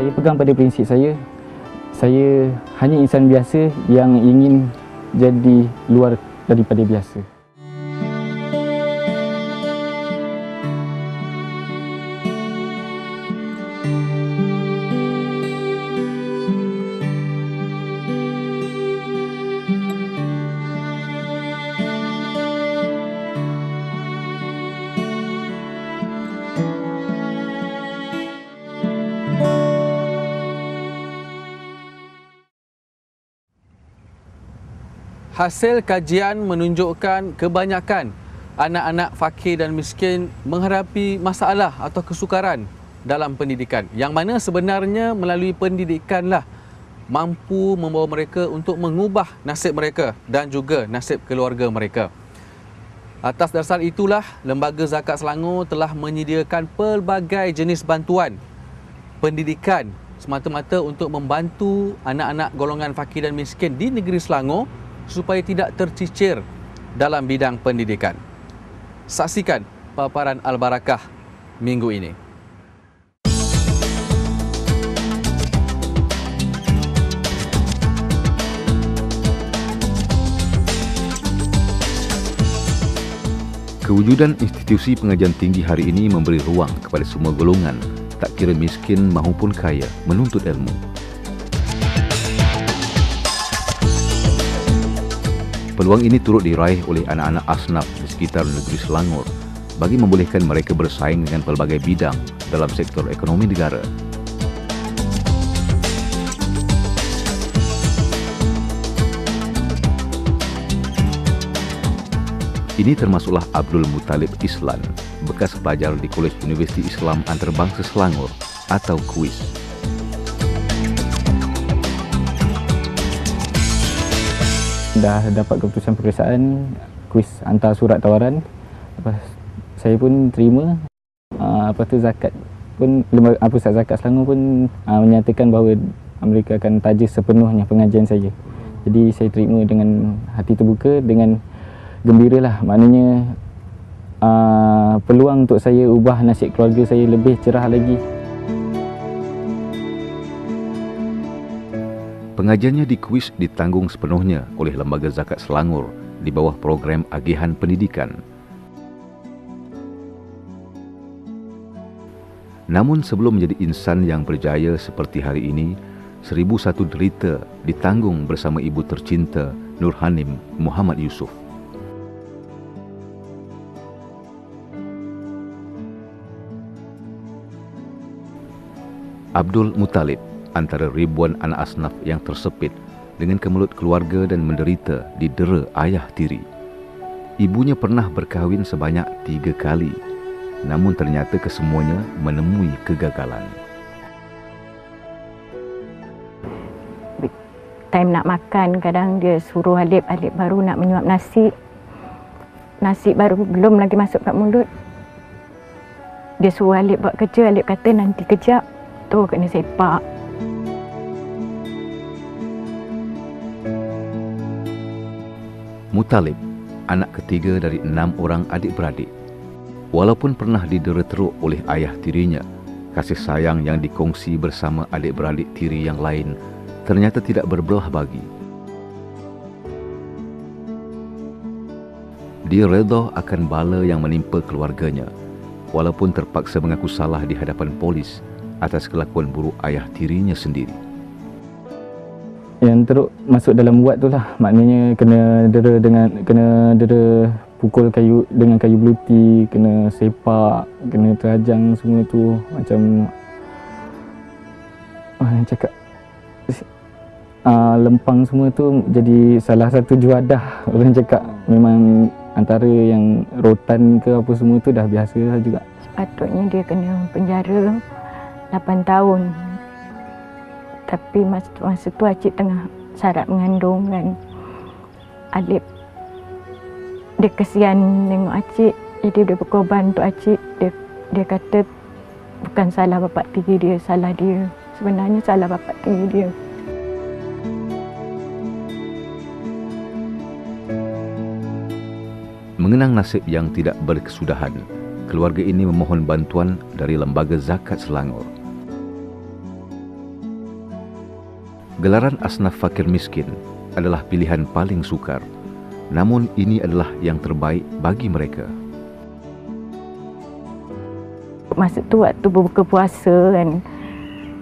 Saya pegang pada prinsip saya hanya insan biasa yang ingin jadi luar daripada biasa. Hasil kajian menunjukkan kebanyakan anak-anak fakir dan miskin menghadapi masalah atau kesukaran dalam pendidikan, yang mana sebenarnya melalui pendidikanlah mampu membawa mereka untuk mengubah nasib mereka dan juga nasib keluarga mereka. Atas dasar itulah, Lembaga Zakat Selangor telah menyediakan pelbagai jenis bantuan pendidikan semata-mata untuk membantu anak-anak golongan fakir dan miskin di negeri Selangor supaya tidak tercicir dalam bidang pendidikan. Saksikan paparan Al-Barakah minggu ini. Kewujudan institusi pengajian tinggi hari ini memberi ruang kepada semua golongan, tak kira miskin maupun kaya, menuntut ilmu. Peluang ini turut diraih oleh anak-anak asnaf di sekitar negeri Selangor bagi membolehkan mereka bersaing dengan pelbagai bidang dalam sektor ekonomi negara. Ini termasuklah Abdul Muttalib Islan, bekas pelajar di Kolej Universiti Islam Antarabangsa Selangor atau KUIS. Dah dapat keputusan peperiksaan, kuis hantar surat tawaran. Lepas saya pun terima. Lepas tu zakat pun, Pusat Zakat Selangor pun menyatakan bahawa mereka akan taja sepenuhnya pengajian saya. Jadi saya terima dengan hati terbuka, dengan gembiralah. Maknanya peluang untuk saya ubah nasib keluarga saya lebih cerah lagi. Pengajiannya di KUIS ditanggung sepenuhnya oleh Lembaga Zakat Selangor di bawah program Agihan Pendidikan. Namun sebelum menjadi insan yang berjaya seperti hari ini, 1001 derita ditanggung bersama ibu tercinta Nurhanim Muhammad Yusuf. Abdul Muttalib antara ribuan anak asnaf yang tersepit dengan kemelut keluarga dan menderita didera ayah tiri. Ibunya pernah berkahwin sebanyak 3 kali, namun ternyata kesemuanya menemui kegagalan. Time nak makan, kadang dia suruh Alip baru nak menyuap nasi. Nasi baru belum lagi masuk kat mulut. Dia suruh Alip buat kerja, Alip kata nanti kejap, tu kena sepak. Muttalib, anak ketiga dari 6 orang adik-beradik. Walaupun pernah didera teruk oleh ayah tirinya, kasih sayang yang dikongsi bersama adik-beradik tiri yang lain ternyata tidak berbelah bagi. Dia redha akan bala yang menimpa keluarganya, walaupun terpaksa mengaku salah di hadapan polis atas kelakuan buruk ayah tirinya sendiri. Yang teruk masuk dalam buat tu lah, maknanya kena dera pukul kayu dengan kayu beluti, kena sepak, kena terajang, semua tu macam cakap lempang semua tu jadi salah satu juadah. Orang cakap memang antara yang rotan ke apa semua tu dah biasa lah juga. Sepatutnya dia kena penjara 8 tahun. Tapi masa tu Acik tengah syarat mengandung kan. Alip dia kesian tengok Acik, jadi dia berkorban untuk Acik. Dia kata bukan salah bapa tiri dia, salah dia. Sebenarnya salah bapa tiri dia. Mengenang nasib yang tidak berkesudahan, keluarga ini memohon bantuan dari Lembaga Zakat Selangor. Gelaran asnaf fakir miskin adalah pilihan paling sukar. Namun ini adalah yang terbaik bagi mereka. Masa tu waktu berbuka puasa kan,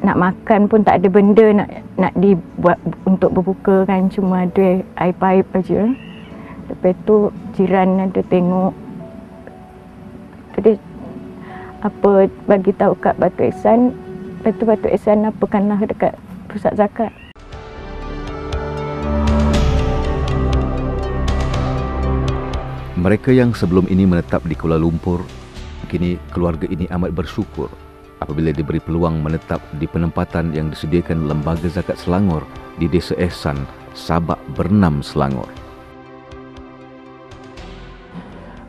nak makan pun tak ada benda nak dibuat untuk berbuka kan, cuma ada air paip aja. Lepas tu jiran ada tengok, dia apa bagi tahu kat Batu Ihsan. Lepas tu Batu Ihsan apakanlah dekat pusat zakat. Mereka yang sebelum ini menetap di Kuala Lumpur, kini keluarga ini amat bersyukur apabila diberi peluang menetap di penempatan yang disediakan Lembaga Zakat Selangor di Desa Ihsan, Sabak Bernam, Selangor.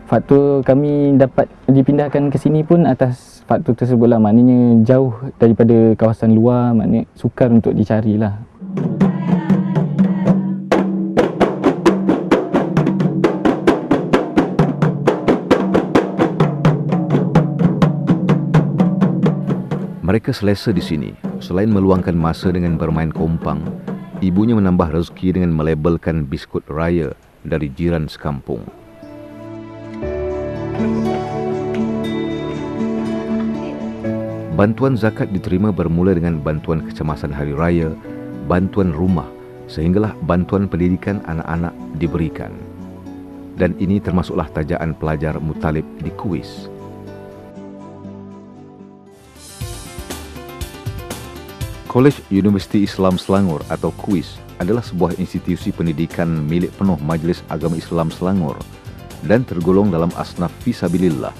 Faktor kami dapat dipindahkan ke sini pun atas faktor tersebutlah, maknanya jauh daripada kawasan luar, maknanya sukar untuk dicarilah. Mereka selesa di sini. Selain meluangkan masa dengan bermain kompang, ibunya menambah rezeki dengan melabelkan biskut raya dari jiran sekampung. Bantuan zakat diterima bermula dengan bantuan kecemasan hari raya, bantuan rumah, sehinggalah bantuan pendidikan anak-anak diberikan. Dan ini termasuklah tajaan pelajar Mutalib di Kuis. Kolej Universiti Islam Selangor atau KUIS adalah sebuah institusi pendidikan milik penuh Majlis Agama Islam Selangor dan tergolong dalam asnaf fisabilillah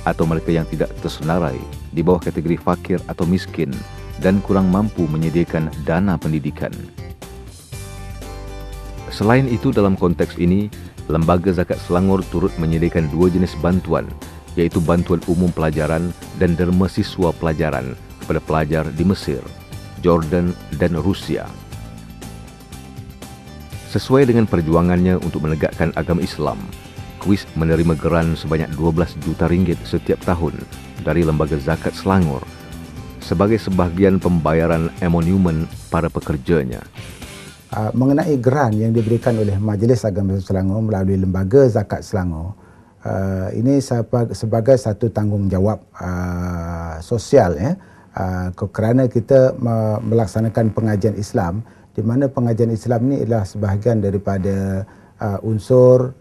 atau mereka yang tidak tersenarai di bawah kategori fakir atau miskin dan kurang mampu menyediakan dana pendidikan. Selain itu, dalam konteks ini, Lembaga Zakat Selangor turut menyediakan dua jenis bantuan, iaitu bantuan umum pelajaran dan derma siswa pelajaran kepada pelajar di Mesir, Jordan dan Rusia. Sesuai dengan perjuangannya untuk menegakkan agama Islam, KUIS menerima geran sebanyak 12 juta ringgit setiap tahun dari Lembaga Zakat Selangor sebagai sebahagian pembayaran emolumen para pekerjanya. Mengenai geran yang diberikan oleh Majlis Agama Selangor melalui Lembaga Zakat Selangor, ini sebagai satu tanggungjawab sosial, kerana kita melaksanakan pengajian Islam, di mana pengajian Islam ini adalah sebahagian daripada unsur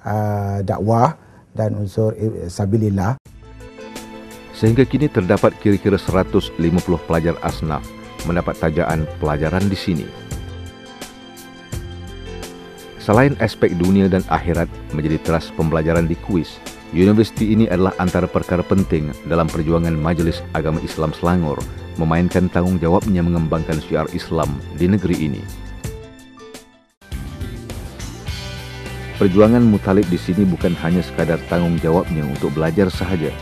dakwah dan unsur sabilillah. Sehingga kini terdapat kira-kira 150 pelajar asnaf mendapat tajaan pelajaran di sini. Selain aspek dunia dan akhirat menjadi teras pembelajaran di KUIS, universiti ini adalah antara perkara penting dalam perjuangan Majlis Agama Islam Selangor memainkan tanggungjawabnya mengembangkan syiar Islam di negeri ini. Perjuangan Mutalib di sini bukan hanya sekadar tanggungjawabnya untuk belajar sahaja,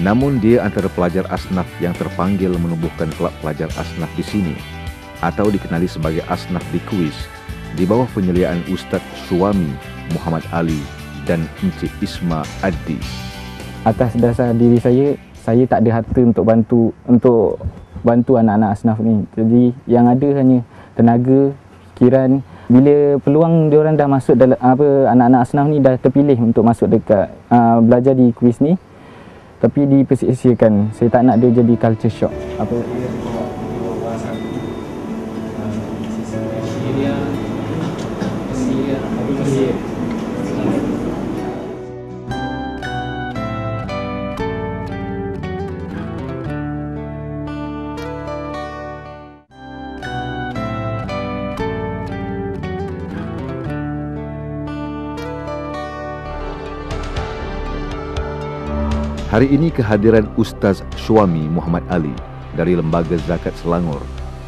namun dia antara pelajar asnaf yang terpanggil menubuhkan kelab pelajar asnaf di sini, atau dikenali sebagai asnaf di KUIS, di bawah penyeliaan Ustaz Syuami Muhammad Ali dan Encik Isma Addi. Atas dasar diri saya tak ada harta untuk bantu anak-anak asnaf ni. Jadi yang ada hanya tenaga, fikiran. Bila peluang diorang dah masuk dalam anak-anak asnaf ni dah terpilih untuk masuk dekat belajar di KUIS ni, tapi dipersia-siakan. Saya tak nak dia jadi culture shock. Hari ini kehadiran Ustaz Syuami Muhammad Ali dari Lembaga Zakat Selangor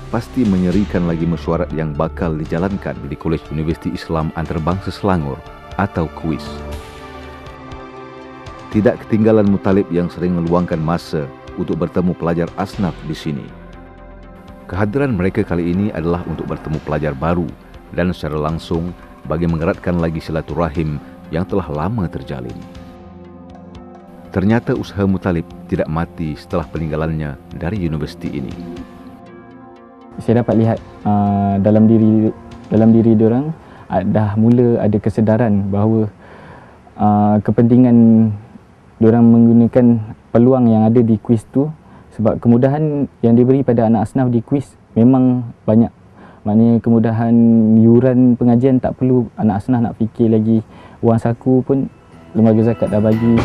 pasti menyerikan lagi mesyuarat yang bakal dijalankan di Kolej Universiti Islam Antarabangsa Selangor atau KUIS. Tidak ketinggalan Mutalib yang sering meluangkan masa untuk bertemu pelajar asnaf di sini. Kehadiran mereka kali ini adalah untuk bertemu pelajar baru dan secara langsung bagi mengeratkan lagi silaturahim yang telah lama terjalin. Ternyata usaha Mutalib tidak mati setelah peninggalannya dari universiti ini. saya dapat lihat dalam diri diorang dah mula ada kesedaran bahawa kepentingan diorang menggunakan peluang yang ada di kuis tu, sebab kemudahan yang diberi pada anak asnaf di kuis memang banyak. Maknanya kemudahan yuran pengajian tak perlu anak asnaf nak fikir lagi, wang saku pun lembaga zakat dah bagi.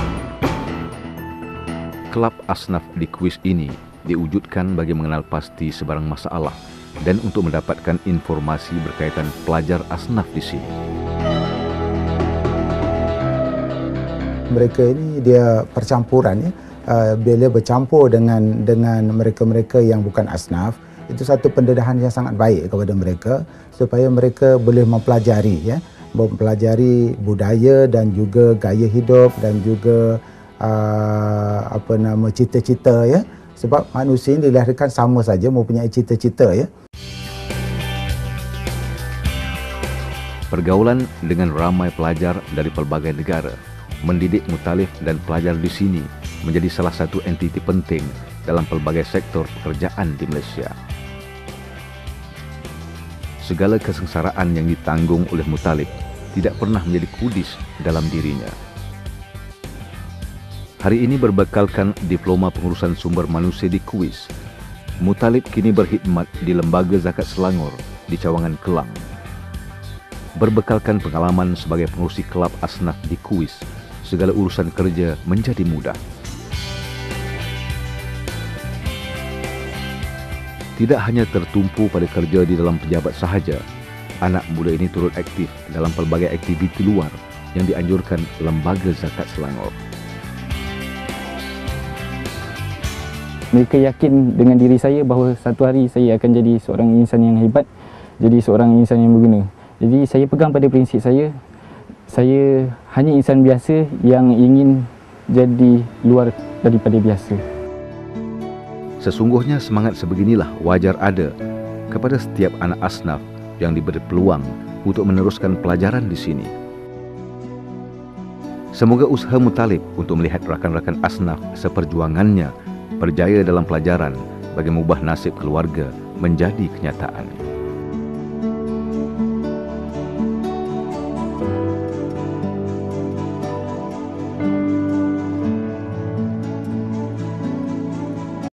Kelab asnaf di kuis ini diwujudkan bagi mengenal pasti sebarang masalah dan untuk mendapatkan informasi berkaitan pelajar asnaf di sini. Mereka ini dia percampuran ya. Bila bercampur dengan mereka-mereka yang bukan asnaf, itu satu pendedahan yang sangat baik kepada mereka supaya mereka boleh mempelajari budaya dan juga gaya hidup dan juga cita-cita ya. Sebab manusia ini dilahirkan sama saja mempunyai cita-cita ya. Pergaulan dengan ramai pelajar dari pelbagai negara mendidik mutalif dan pelajar di sini menjadi salah satu entiti penting dalam pelbagai sektor pekerjaan di Malaysia. Segala kesengsaraan yang ditanggung oleh mutalif tidak pernah menjadi kudis dalam dirinya. Hari ini berbekalkan diploma pengurusan sumber manusia di kuis, mutalif kini berkhidmat di Lembaga Zakat Selangor di Cawangan Kelang. Berbekalkan pengalaman sebagai pengurusi kelab asnaf di kuis, segala urusan kerja menjadi mudah. Tidak hanya tertumpu pada kerja di dalam pejabat sahaja, anak muda ini turut aktif dalam pelbagai aktiviti luar yang dianjurkan Lembaga Zakat Selangor. Mereka yakin dengan diri saya bahawa satu hari saya akan jadi seorang insan yang hebat, jadi seorang insan yang berguna. Jadi saya pegang pada prinsip saya hanya insan biasa yang ingin jadi luar daripada biasa. Sesungguhnya semangat sebeginilah wajar ada kepada setiap anak asnaf yang diberi peluang untuk meneruskan pelajaran di sini. Semoga usaha mutalib untuk melihat rakan-rakan asnaf seperjuangannya berjaya dalam pelajaran bagi mengubah nasib keluarga menjadi kenyataan.